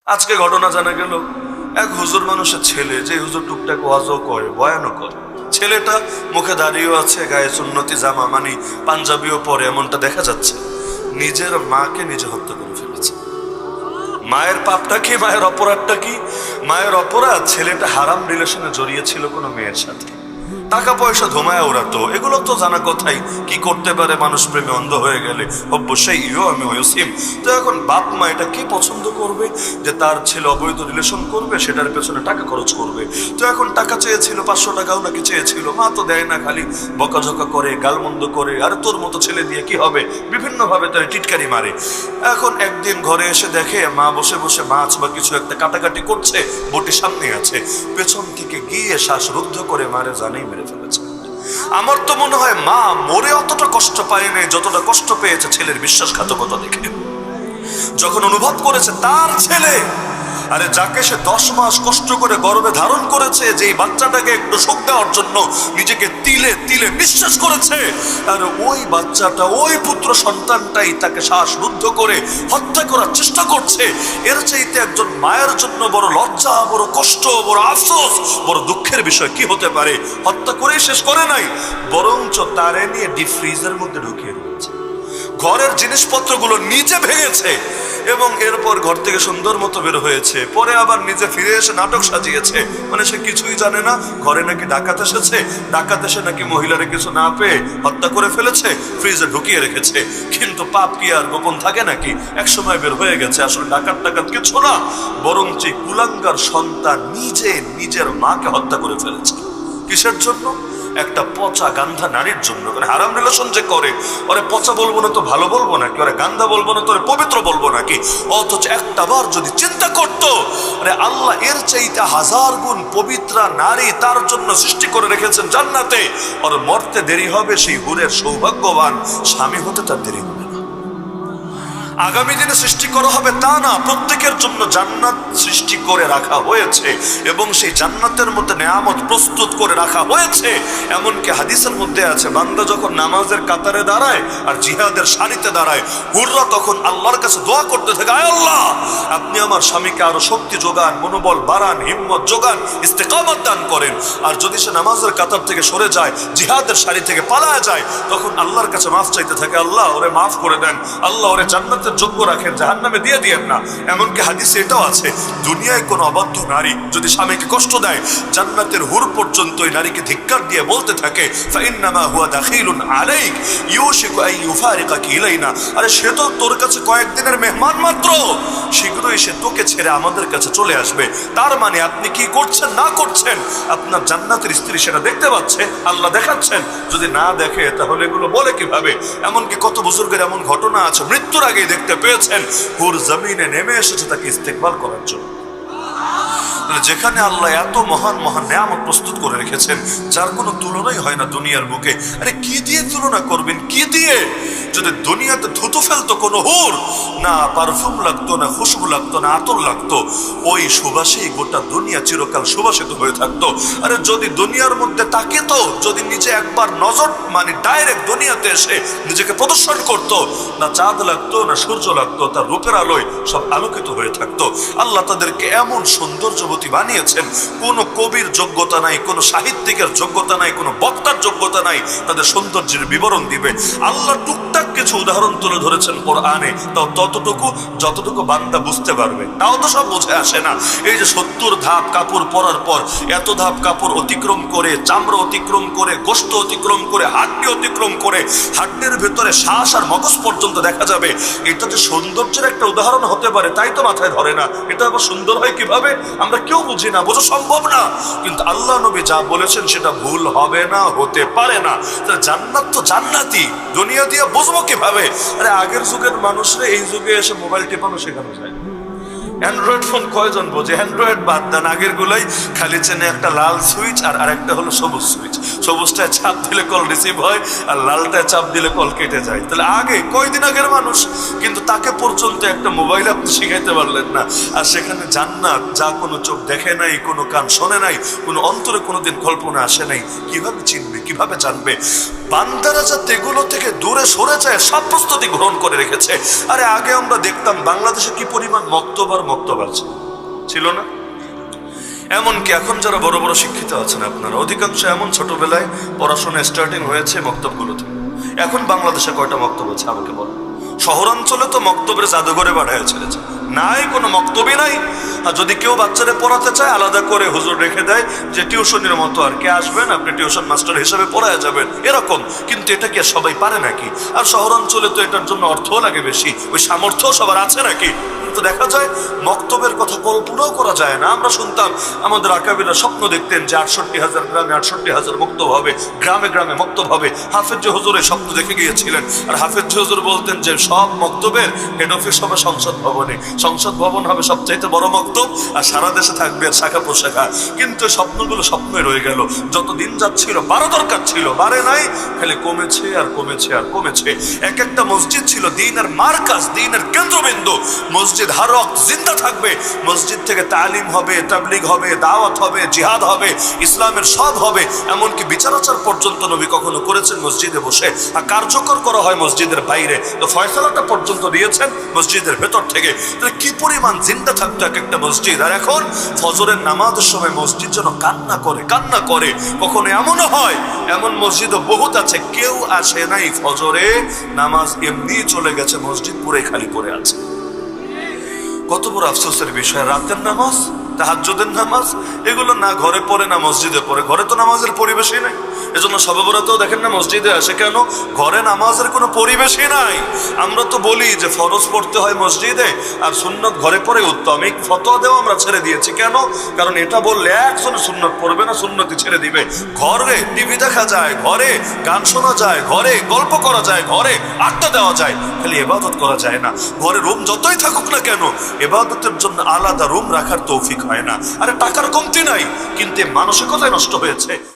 আজকে ঘটনা জানা গেল, এক হুজুর মানুষের ছেলে, যে হুজুর টুকটাক ওয়াজও করে, বয়ানও করে, ছেলেটা মুখে দাঁড়িয়েও আছে, গায়ে সুন্নতি জামা মানে পাঞ্জাবিও পরে, এমনটা দেখা যাচ্ছে। নিজের মাকে নিজে হত্যা করে ফেলেছে। মায়ের পাপটা কি, মায়ের অপরাধটা কি? মায়ের অপরাধ, ছেলেটা হারাম রিলেশনে জড়িয়েছিল কোনো মেয়ের সাথে, টাকা পয়সা ধুমায় ওড়াতো। এগুলো তো জানা কথাই, কি করতে পারে মানুষ প্রেমে অন্ধ হয়ে গেলে। অবশ্যই আমি ওয়সিম। তো এখন বাপ মা এটা কি পছন্দ করবে যে তার ছেলে অবৈধ রিলেশন করবে, সেটার পেছনে টাকা খরচ করবে। তো এখন টাকা চেয়েছিল, 500 টাকাও নাকি চেয়েছিল, মা তো দেয় না, খালি বকাঝকা করে, গালমন্দ করে, আর তোর মতো ছেলে দিয়ে কি হবে, বিভিন্ন ভাবে তার টিটকারি মারে। এখন একদিন ঘরে এসে দেখে মা বসে বসে মাছ বা কিছু একটা কাটাকাটি করছে, বটি সামনে আছে, পেছন থেকে গিয়ে শ্বাসরুদ্ধ করে মারে জানেই মেরে ফেলেছে। আমার তো মনে হয় মা মরে অতটা কষ্ট পায় নাই যতটা কষ্ট পেয়েছে ছেলের বিশ্বাসঘাতকতা দেখে। যখন অনুভব করেছে তার ছেলে, আরে যাকে সে 10 মাস কষ্ট করে গর্ভে ধারণ করেছে, যেই বাচ্চাটাকে একটু সুখ দেওয়ার জন্য নিজেকে তিলে তিলে বিশ্বাস করেছে, আর ওই বাচ্চাটা, ওই পুত্র সন্তানটাই তাকে শ্বাসরুদ্ধ করে হত্যা করার চেষ্টা করছে। এর চাইতে একজন মায়ের জন্য বড় লজ্জা, বড় কষ্ট, বড় আফসোস, বড় দুঃখের বিষয় কি হতে পারে? হত্যা করেই শেষ করে নাই, বরঞ্চ তারে নিয়ে ডিপ ফ্রিজের মধ্যে ঢুকিয়ে দিয়েছে, ঘরের জিনিসপত্রগুলো নিজে ভেঙেছে এবং এরপর ঘর থেকে সুন্দর মতো বের হয়েছে। পরে আবার নিজে ফিরে এসে নাটক সাজিয়েছে, মানে সে কিছুই জানে না। ঘরে নাকি ডাকাত এসেছে, ডাকাত এসে নাকি মহিলারে কিছু না পেয়ে হত্যা করে ফেলেছে, ফ্রিজে ঢুকিয়ে রেখেছে। কিন্তু পাপ কি আর গোপন থাকে নাকি? এক সময় বের হয়ে গেছে আসলে ডাকাত টাকাত কিছু না, বরঞ্চ কুলাঙ্গার সন্তান নিজে নিজের মাকে হত্যা করে ফেলেছে। কিসের জন্য? একটা পচা গান্ধা নারীর জন্য। মানে হারাম রিলেশন যে করে, ওরে পচা বলবো না তো ভালো বলবো নাকি, ওরে গান্ধা বলবো না তো ওরে পবিত্র বলবো নাকি? অথচ একটা বার যদি চিন্তা করতো, আরে আল্লাহ এর চাইতে 1000 গুণ পবিত্রা নারী তার জন্য সৃষ্টি করে রেখেছেন জান্নাতে, ওর মরতে দেরি হবে, সেই হুরের সৌভাগ্যবান স্বামী হতে তার দেরি হবে না। আগামী দিনে সৃষ্টি করা হবে তা না, প্রত্যেকের জন্য জান্নাত সৃষ্টি করে রাখা হয়েছে এবং সেই জান্নাতের মধ্যে নেয়ামত প্রস্তুত করে রাখা হয়েছে। এমনকি হাদিসের মধ্যে আছে, বান্দা যখন নামাজের কাতারে দাঁড়ায় আর জিহাদের সারিতে দাঁড়ায়, হুররা তখন আল্লাহর কাছে দোয়া করতে থাকে, আয় আল্লাহ, আপনি আমার স্বামীকে আরো শক্তি যোগান, মনোবল বাড়ান, হিম্মত যোগান, ইস্তেকামত দান করেন। আর যদি সে নামাজের কাতার থেকে সরে যায়, জিহাদের সারি থেকে পালায় যায়, তখন আল্লাহর কাছে মাফ চাইতে থাকে, আল্লাহ ওরে মাফ করে দেন, আল্লাহ ওরে জান্নাত যোগ্য রাখেন, জাহান্নামে দিয়ে দিয়েন না। এমনকি হাদিসে এটাও আছে, দুনিয়ায় কোন অবাধ্য নারী যদি স্বামীকে কষ্ট দেয়, জান্নাতের হুর পর্যন্ত ওই নারীকে ধিক্কার দিয়ে বলতে থাকে, ফাইন্নামা হুয়া দাখিলুন আলাইক ইউশিকু আন ইউফারিকাকি ইলাইনা, আরে সে তো তোর কাছে কয়েকদিনের মেহমান মাত্র, শীঘ্রই সে তোকে ছেড়ে আমাদের কাছে চলে আসবে। তার মানে আপনি কি করছেন না করছেন, আপনার জান্নাতের স্ত্রী সেটা দেখতে পাচ্ছে, আল্লাহ দেখাচ্ছেন। যদি না দেখে তাহলে এগুলো বলে কিভাবে? এমনকি কত বুজুর্গের এমন ঘটনা আছে, মৃত্যুর আগে দেখতে পেয়েছেন হুর জমিনে নেমে এসেছে তাকে ইস্তেকবাল করার জন্য। যেখানে আল্লাহ এত মহান মহান নেয়ামত প্রস্তুত করে রেখেছেন, যার কোনো তুলনাই হয় না দুনিয়ার বুকে। আরে কি দিয়ে তুলনা করবেন, কি দিয়ে? যদি দুনিয়াতে থুতু ফেলতো কোনো হুর, না পারফিউম লাগতো, না খুশবু লাগতো, না আতর লাগতো, ওই সুবাসেই গোটা দুনিয়া চিরকাল সুবাসিত হয়ে থাকতো। আরে যদি দুনিয়ার মধ্যে তাকিতো, যদি নিজে একবার নজর মানে ডাইরেক্ট দুনিয়াতে এসে নিজেকে প্রদর্শন করতো, না চাঁদ লাগতো, না সূর্য লাগতো, তার রূপের আলোয় সব আলোকিত হয়ে থাকতো। আল্লাহ তাদেরকে এমন সৌন্দর্যবতী বানিয়েছেন, কোনো কবির যোগ্যতা নাই, কোনো সাহিত্যিকের যোগ্যতা নাই, কোনো বক্তার যোগ্যতা নাই তাদের সৌন্দর্যের বিবরণ দিবে। আল্লাহ টুকটাক কিছু উদাহরণ তুলে ধরেছেন কোরআনে, তাও ততটুকু যতটুকু বান্দা বুঝতে পারবে, তাও তো সব বুঝে আসে না। এই যে 70 ধাপ কাপড় পরার পর, এত ধাপ কাপড় অতিক্রম করে, চামড়া অতিক্রম করে, গোশত অতিক্রম করে, হাড্ডি অতিক্রম করে, হাড্ডির ভেতরে শ্বাস আর মগজ পর্যন্ত দেখা যাবে, এটা যে সৌন্দর্যের একটা উদাহরণ হতে পারে তাই তো মাথায় ধরে না। এটা আবার সুন্দর হয় কিভাবে আমরা কেউ বুঝি না, বোঝা সম্ভব না। কিন্তু আল্লাহ নবী যা বলেছেন সেটা ভুল হবে না, হতে পারে না। জান্নাত তো জান্নাতি, দুনিয়া দিয়ে বুঝবো কিভাবে? আরে আগের যুগের মানুষরা এই যুগে এসে মোবাইল টেপানো শেখানো যায়। অ্যান্ড্রয়েড ফোন কয়জন বোঝে? অ্যান্ড্রয়েড বাদ দেন, আগের গুলাই খালি চেনে একটা লাল সুইচ আর আরেকটা হলো সবুজ সুইচ। সবুজটায় চাপ দিলে কল রিসিভ হয় আর লালটায় চাপ দিলে কল কেটে যায়। তাহলে আগে কয়দিন আগের মানুষ, কিন্তু তাকে পর্যন্ত একটা মোবাইল আপনি শিখাইতে পারলেন না। আর সেখানে জান্নাত, যা কোনো চোখ দেখে নাই, কোনো কান শোনে নাই, কোনো অন্তরে কোনোদিন কল্পনা আসে নাই, কিভাবে চিনবে, কিভাবে জানবে? বান্দারা যাতে এগুলো থেকে দূরে সরে যায় সব প্রস্তুতি গ্রহণ করে রেখেছে। আরে আগে আমরা দেখতাম বাংলাদেশে কি পরিমাণ মক্তব আর মক্তব আছে, ছিল না? এমনকি এখন যারা বড় বড় শিক্ষিত আছেন আপনারা, অধিকাংশ এমন ছোটবেলায় পড়াশোনা স্টার্টিং হয়েছে মক্তবগুলোতে। এখন বাংলাদেশে কয়টা মক্তব আছে আমাকে বলেন? শহরাঞ্চলে তো মক্তবের জাদুঘরে বাড়ায় ছেড়েছে, নাই কোনো মক্তবই নাই। আর যদি কেউ বাচ্চারে পড়াতে চায় আলাদা করে হুজুর রেখে দেয় যে টিউশনের মতো, আর কে আসবেন আপনি টিউশন মাস্টার হিসেবে পড়ায় যাবেন, এরকম। কিন্তু এটা কি সবাই পারে নাকি? আর শহরাঞ্চলে তো এটার জন্য অর্থও লাগে বেশি, ওই সামর্থ্য সবার আছে নাকি? তো দেখা যায় মক্তবের কথা কল্পনাও করা যায় না। আমরা শুনতাম আমাদের আকাবিরা স্বপ্ন দেখতেন যে 68,000 গ্রামে 68,000 মক্তব হবে, গ্রামে গ্রামে মক্তব হবে। হাফেজ হুজুরের স্বপ্ন দেখে গিয়েছিলেন, আর হাফেজ হুজুর বলতেন যে সব মক্তবের হেড অফিস হবে সংসদ ভবনে, সংসদ ভবন হবে সবচাইতে বড় মক্তব, আর সারা দেশে থাকবে আর শাখা প্রশাখা। কিন্তু স্বপ্নগুলো স্বপ্নই রয়ে গেল। যত দিন যাচ্ছিল বাড়া দরকার ছিল, বাড়ে নাই, খালি কমেছে আর কমেছে আর কমেছে। এক একটা মসজিদ ছিল দ্বীনের মারকাজ, দ্বীনের কেন্দ্রবিন্দু। মসজিদ হার ওয়াক্ত জিন্দা থাকবে, মসজিদ থেকে তালিম হবে, তাবলীগ হবে, দাওয়াত হবে, জিহাদ হবে, ইসলামের সব হবে। এমনকি বিচার আচার পর্যন্ত নবী কখনো করেছেন মসজিদে বসে, আর কার্যকর করা হয় মসজিদের বাইরে। তো ফয়সালাটা পর্যন্ত দিয়েছেন মসজিদের ভেতর থেকে। তাহলে কি পরিমাণ জিন্দা থাকতো এক একটা মসজিদ। আর এখন ফজরের নামাজের সময় মসজিদ যেন কান্না করে কান্না করে। কখনো এমনও হয়, এমন মসজিদও বহুত আছে, কেউ আসে নাই ফজরে নামাজ, এমনি চলে গেছে, মসজিদ পুরে খালি পড়ে আছে। কত বড় আফসোসের বিষয়। রাতের নামাজ, তাহাজ্জুদের নামাজ, এগুলো না ঘরে পড়ে না মসজিদে পড়ে। ঘরে তো নামাজের পরিবেশই নাই, এজন্য শবে বরাতেও দেখেন না মসজিদে আসে। কেন? ঘরে নামাজের কোনো পরিবেশই নাই। আমরা তো বলি যে ফরজ পড়তে হয় মসজিদে আর সুন্নত ঘরে পড়ে উত্তম। এই ফতোয়া দেওয়া আমরা ছেড়ে দিয়েছি। কেন? কারণ এটা বললে একজনে সুন্নত পড়বে না, সুন্নতি ছেড়ে দিবে। ঘরে টিভি দেখা যায়, ঘরে গান শোনা যায়, ঘরে গল্প করা যায়, ঘরে আড্ডা দেওয়া যায়, খালি ইবাদত করা যায় না। ঘরে রুম যতই থাকুক না কেন, ইবাদতের জন্য আলাদা রুম রাখার তৌফিক হয় না। আরে টাকার কমতি নাই, কিন্তু মানসিকতাই নষ্ট হয়েছে।